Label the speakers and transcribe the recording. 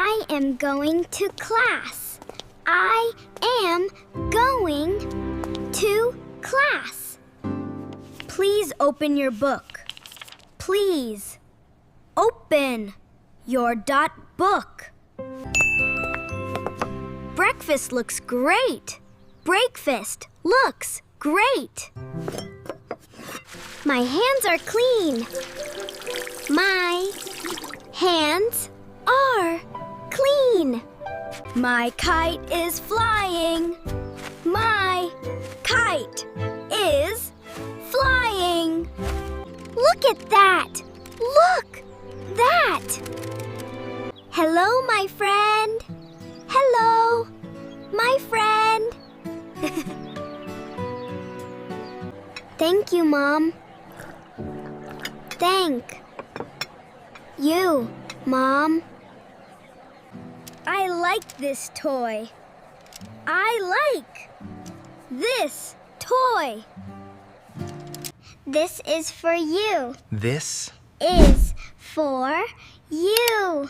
Speaker 1: I am going to class. I am going to class. Please open your book. Please open your book. Breakfast looks great. Breakfast looks great. My hands are clean. My hands are clean. My kite is flying. My kite is flying. Look at that. Look, that. Hello, my friend. Hello, my friend. Thank you, Mom. Thank you, Mom. I like this toy. I like this toy. This is for you.
Speaker 2: This
Speaker 1: Is for you.